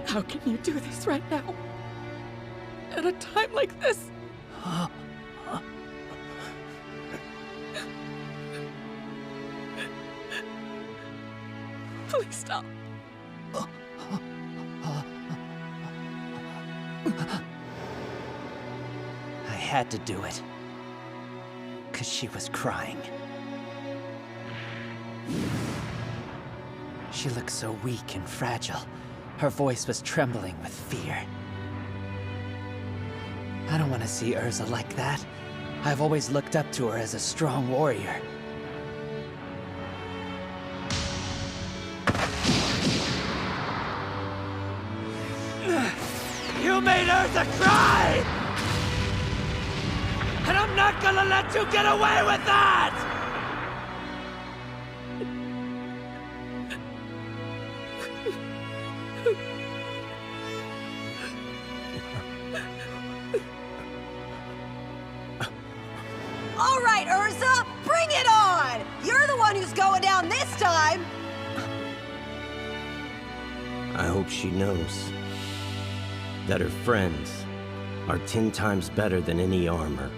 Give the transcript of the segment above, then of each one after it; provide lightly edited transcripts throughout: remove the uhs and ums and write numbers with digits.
How can you do this right now? At a time like this? Please stop. I had to do it. 'Cause she was crying. She looked so weak and fragile. Her voice was trembling with fear. I don't want to see Urza like that. I've always looked up to her as a strong warrior. You made Urza cry! And I'm not gonna let you get away with that! All right, Urza, bring it on! You're the one who's going down this time! I hope she knows that her friends are 10 times better than any armor.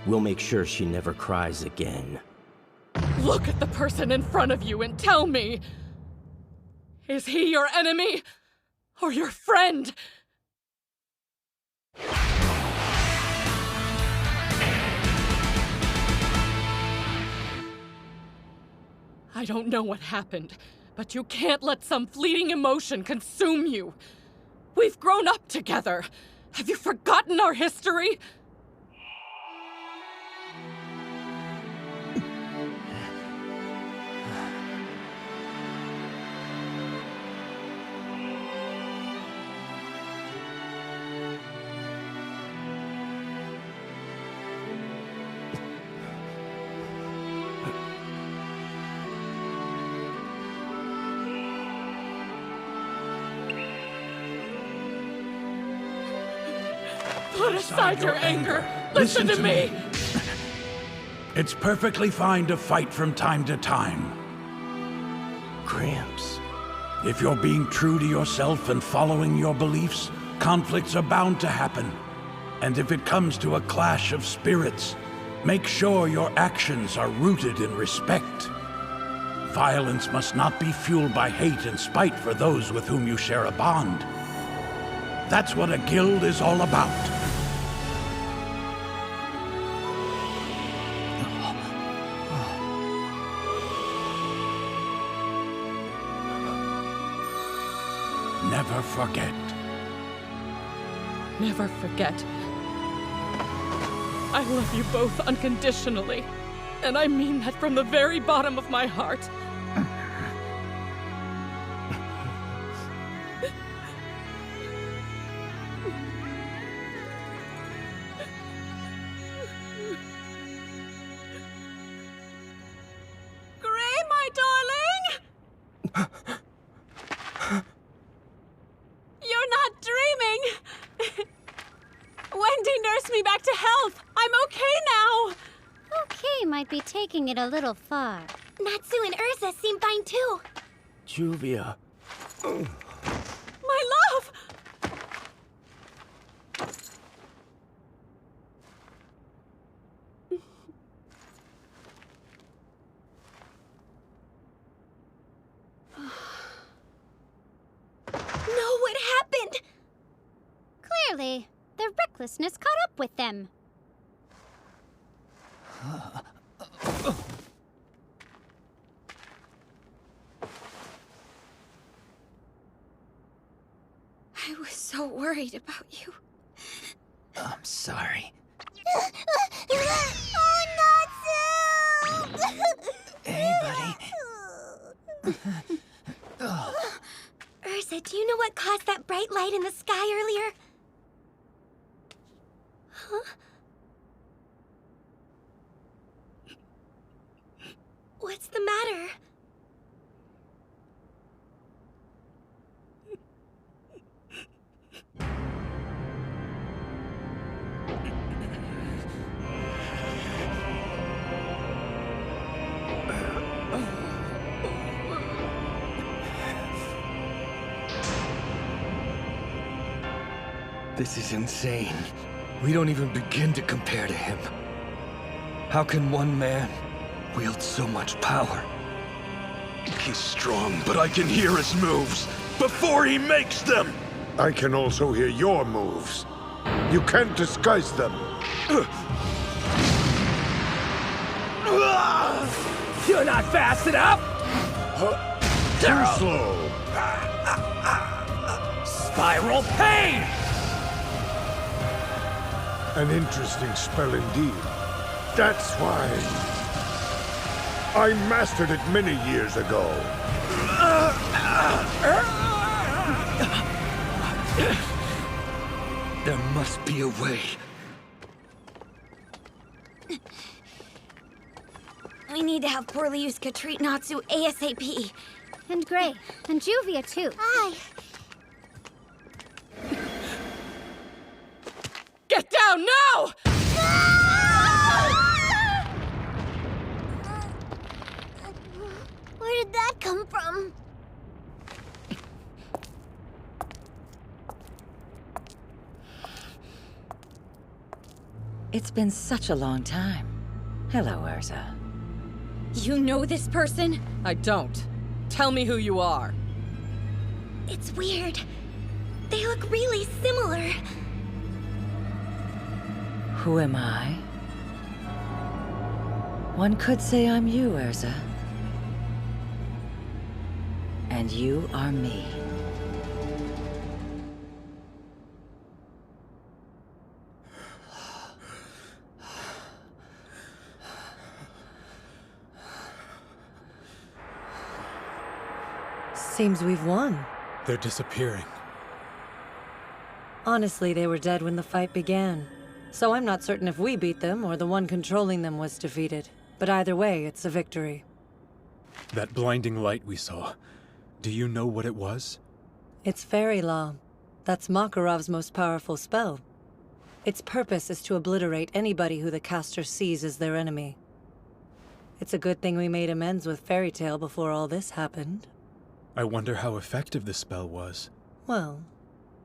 We'll make sure she never cries again. Look at the person in front of you and tell me! Is he your enemy? Or your friend? I don't know what happened, but you can't let some fleeting emotion consume you. We've grown up together. Have you forgotten our history? Put aside your anger. Listen to me. It's perfectly fine to fight from time to time. Gramps. If you're being true to yourself and following your beliefs, conflicts are bound to happen. And if it comes to a clash of spirits, make sure your actions are rooted in respect. Violence must not be fueled by hate and spite for those with whom you share a bond. That's what a guild is all about. Never forget. Never forget. I love you both unconditionally. And I mean that from the very bottom of my heart. Gray, my darling! You're not dreaming! Wendy nursed me back to health! I'm okay now! Okay might be taking it a little far. Natsu and Urza seem fine too. Juvia. My love! No, what happened? Clearly, their recklessness caught up with them. I was so worried about you. I'm sorry. Oh, Natsu! Hey, buddy. Urza, do you know what caused that bright light in the sky earlier? Huh? What's the matter? This is insane. We don't even begin to compare to him. How can one man wield so much power? He's strong, but I can hear his moves before he makes them! I can also hear your moves. You can't disguise them. You're not fast enough! Too slow. Spiral pain! An interesting spell indeed. That's why I mastered it many years ago. There must be a way. We need to have Porliuska treat Natsu ASAP. And Gray. And Juvia, too. Aye. Get down now! Where did that come from? It's been such a long time. Hello, Urza. You know this person? I don't. Tell me who you are. It's weird. They look really similar. Who am I? One could say I'm you, Urza. And you are me. Seems we've won. They're disappearing. Honestly, they were dead when the fight began. So I'm not certain if we beat them or the one controlling them was defeated. But either way, it's a victory. That blinding light we saw. Do you know what it was? It's fairy law. That's Makarov's most powerful spell. Its purpose is to obliterate anybody who the caster sees as their enemy. It's a good thing we made amends with Fairy Tale before all this happened. I wonder how effective the spell was. Well,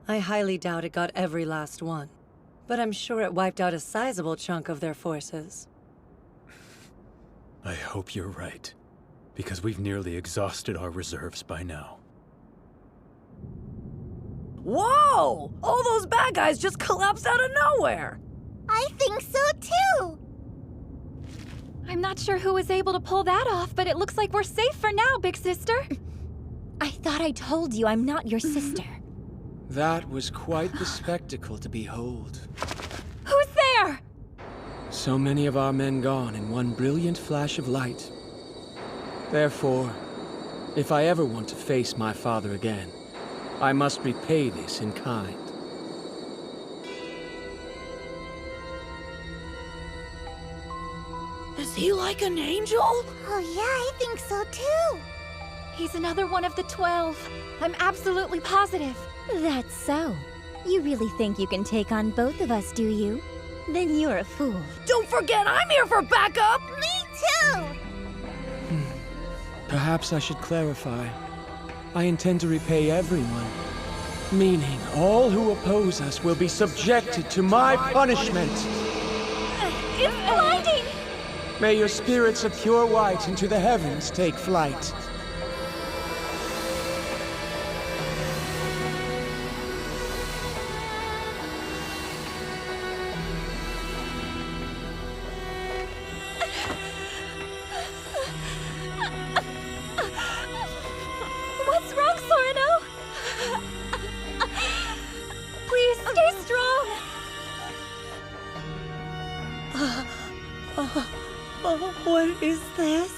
I highly doubt it got every last one. But I'm sure it wiped out a sizable chunk of their forces. I hope you're right, because we've nearly exhausted our reserves by now. Whoa! All those bad guys just collapsed out of nowhere! I think so too! I'm not sure who was able to pull that off, but it looks like we're safe for now, big sister. I thought I told you I'm not your sister. That was quite the spectacle to behold. Who's there? So many of our men gone in one brilliant flash of light. Therefore, if I ever want to face my father again, I must repay this in kind. Is he like an angel? Oh yeah, I think so too. He's another one of the 12. I'm absolutely positive. That's so. You really think you can take on both of us, do you? Then you're a fool. Don't forget, I'm here for backup! Me too! Perhaps I should clarify. I intend to repay everyone. Meaning, all who oppose us will be subjected to my punishment. It's blinding! May your spirits of pure white into the heavens take flight. What's wrong, Sorino? Please, stay strong! What is this?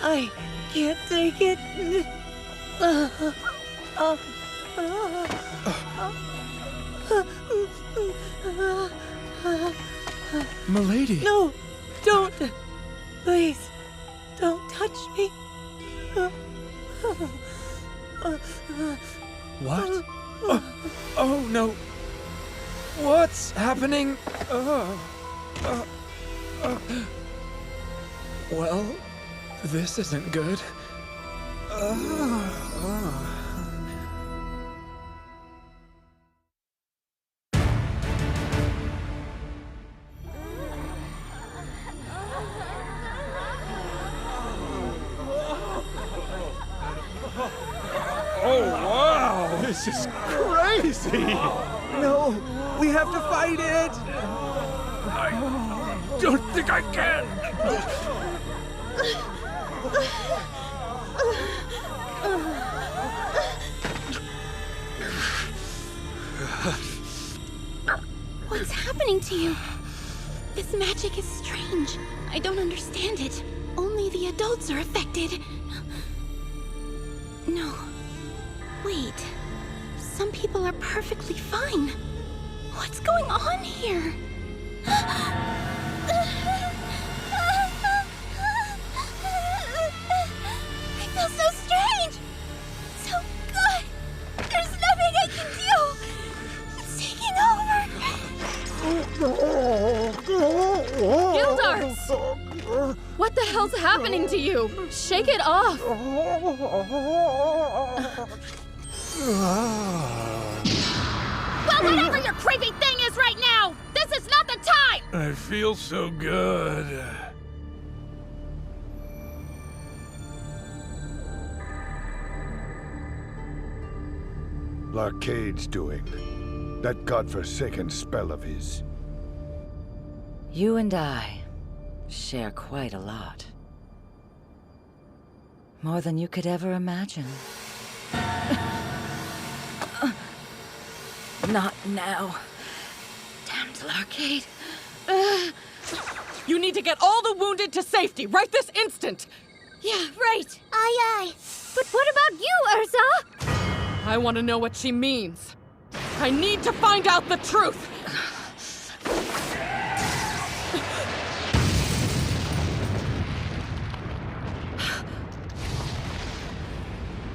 I can't take it. Milady! No! Don't! Please, don't touch me. What? Oh no! What's happening? Well, this isn't good. Oh, wow! This is crazy! No, we have to fight it! I don't think I can! What's happening to you? This magic is strange. I don't understand it. Only the adults are affected. No. Wait. Some people are perfectly fine. What's going on here? I feel so strange. So good. There's nothing I can do. It's taking over. Gildarts! What the hell's happening to you? Shake it off! Well, whatever your creepy thing is right now, this is not the time! I feel so good. Larcade's doing. That godforsaken spell of his. You and I share quite a lot. More than you could ever imagine. Not now. Damned Larcade. You need to get all the wounded to safety right this instant! Yeah, right. Aye, aye. But what about you, Ursa? I want to know what she means. I need to find out the truth!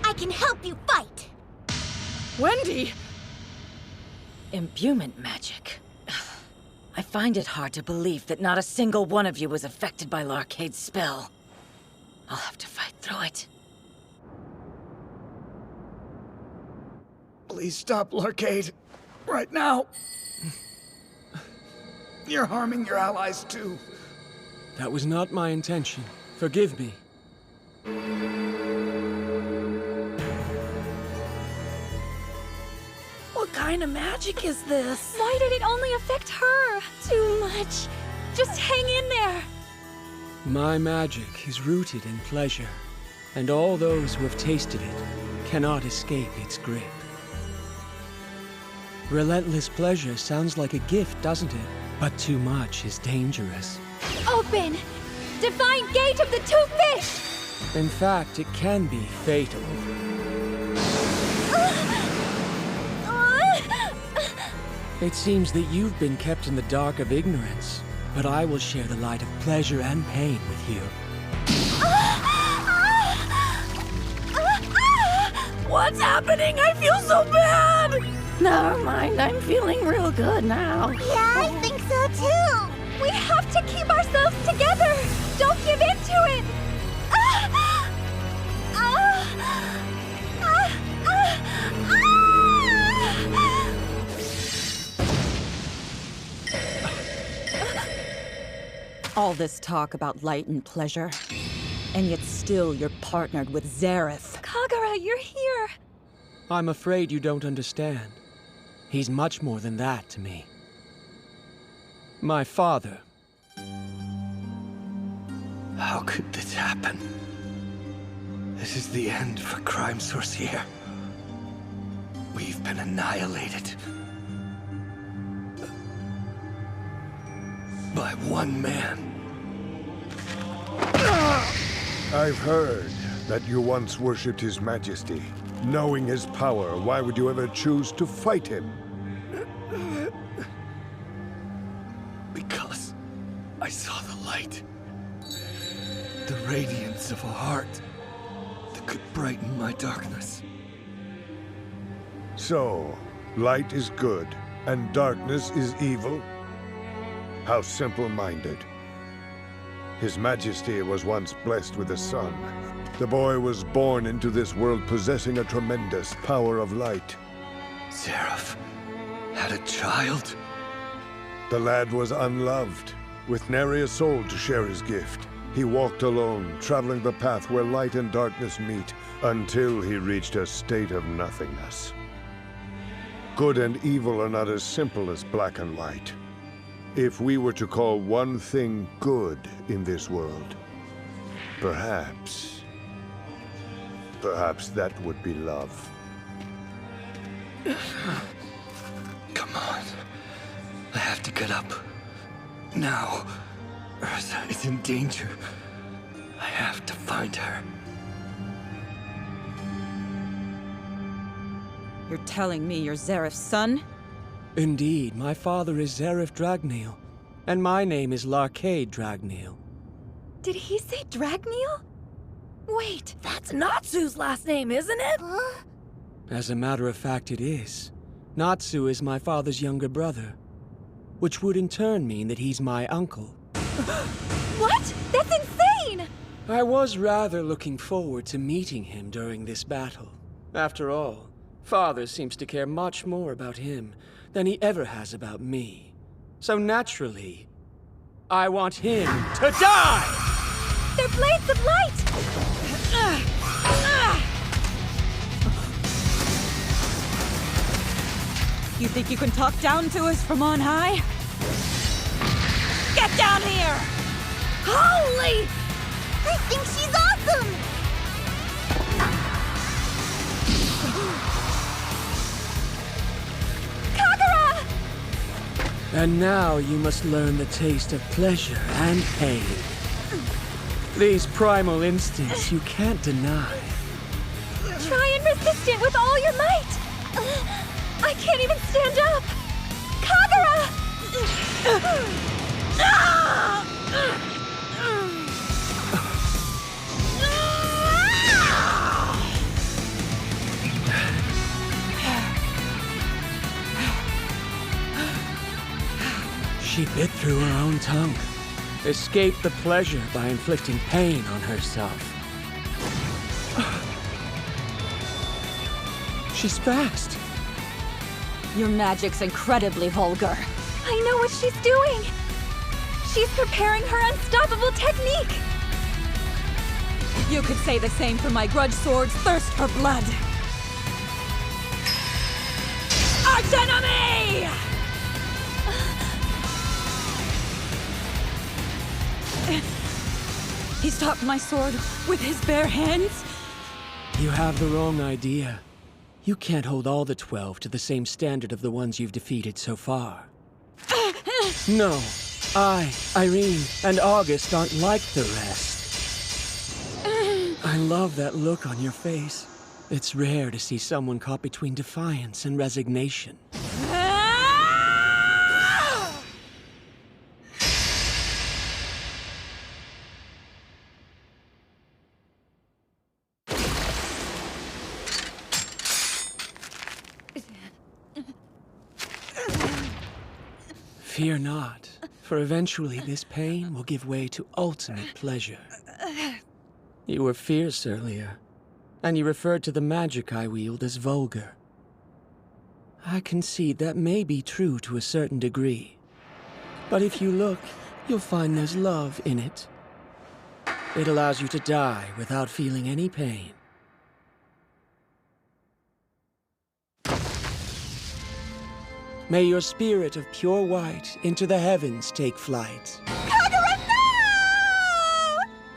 I can help you fight. Wendy! Imbuement magic. I find it hard to believe that not a single one of you was affected by Larcade's spell. I'll have to fight through it. Please stop, Larcade. Right now. You're harming your allies, too. That was not my intention. Forgive me. What kind of magic is this? Why did it only affect her? Too much. Just hang in there. My magic is rooted in pleasure, and all those who have tasted it cannot escape its grip. Relentless pleasure sounds like a gift, doesn't it? But too much is dangerous. Open! Divine Gate of the Two Fish! In fact, it can be fatal. It seems that you've been kept in the dark of ignorance, but I will share the light of pleasure and pain with you. What's happening? I feel so bad! Never mind, I'm feeling real good now. Yeah, I think so too. We have to keep ourselves together. Don't give in to it. All this talk about light and pleasure, and yet still you're partnered with Zareth. Kagura, you're here. I'm afraid you don't understand. He's much more than that to me. My father. How could this happen? This is the end for Crime Sorcier. We've been annihilated. By one man. I've heard that you once worshipped His Majesty. Knowing his power, why would you ever choose to fight him? Because I saw the light. The radiance of a heart that could brighten my darkness. So, light is good, and darkness is evil? How simple-minded. His Majesty was once blessed with a son. The boy was born into this world possessing a tremendous power of light. Zeref had a child? The lad was unloved, with nary a soul to share his gift. He walked alone, traveling the path where light and darkness meet, until he reached a state of nothingness. Good and evil are not as simple as black and white. If we were to call one thing good in this world, perhaps that would be love. Come on. I have to get up. Now. Ursa is in danger. I have to find her. You're telling me you're Zeref's son? Indeed, my father is Zeref Dragneel, and my name is Larcade Dragneel. Did he say Dragneel? Wait, That's Natsu's last name, isn't it? As a matter of fact, it is. Natsu is my father's younger brother, which would in turn mean that he's my uncle. What? That's insane! I was rather looking forward to meeting him during this battle. After all, Father seems to care much more about him than he ever has about me. So naturally, I want him to die! They're blades of light! You think you can talk down to us from on high? Get down here! Holy! I think she's awesome! Kagura! And now you must learn the taste of pleasure and pain. These primal instincts you can't deny. Try and resist it with all your might! I can't even stand up! Kagura! She bit through her own tongue, escaped the pleasure by inflicting pain on herself. She's fast. Your magic's incredibly vulgar. I know what she's doing! She's preparing her unstoppable technique! You could say the same for my grudge sword's thirst for blood. Arch enemy! He stopped my sword with his bare hands? You have the wrong idea. You can't hold all the 12 to the same standard of the ones you've defeated so far. No, I, Irene, and August aren't like the rest. I love that look on your face. It's rare to see someone caught between defiance and resignation. Fear not, for eventually this pain will give way to ultimate pleasure. You were fierce earlier, and you referred to the magic I wield as vulgar. I concede that may be true to a certain degree, but if you look, you'll find there's love in it. It allows you to die without feeling any pain. May your spirit of pure white into the heavens take flight. Kagura,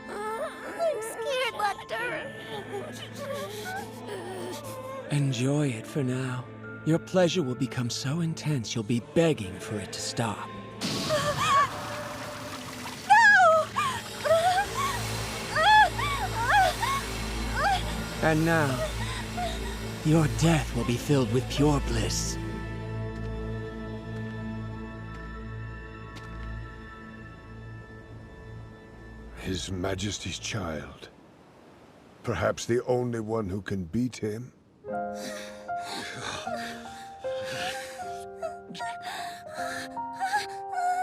no! I'm scared, Lecter. Enjoy it for now. Your pleasure will become so intense you'll be begging for it to stop. And now, your death will be filled with pure bliss. His Majesty's child. Perhaps the only one who can beat him.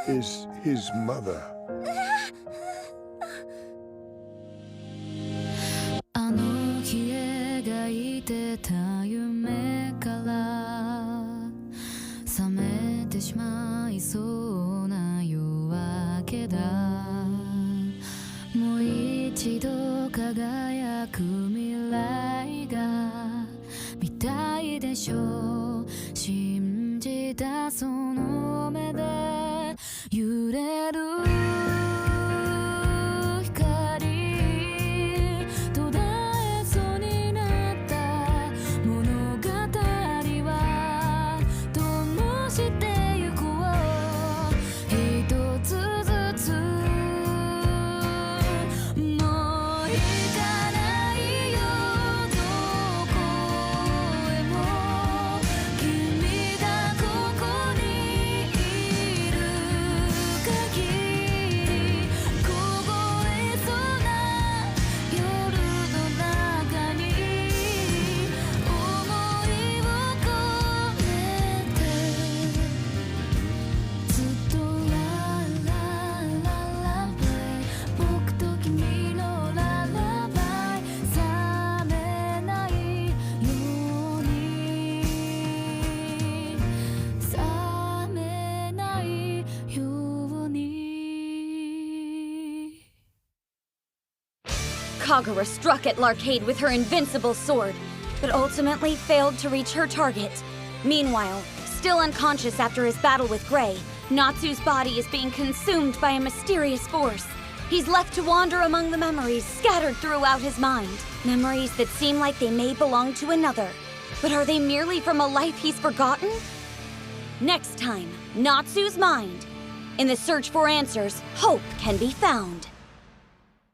Is his mother. したその目で揺れる光途絶えそうになった物語は灯してゆこう一つずつもう行かないよどこへも君がここにいる限り凍えそうな夜の中に想いを込めてずっとララララバイ僕と君のララバイ覚めないように覚めないように Kagura struck at Larkade with her invincible sword, but ultimately failed to reach her target. Meanwhile, still unconscious after his battle with Gray, Natsu's body is being consumed by a mysterious force. He's left to wander among the memories scattered throughout his mind. Memories that seem like they may belong to another. But are they merely from a life he's forgotten? Next time, Natsu's Mind. In the search for answers, hope can be found.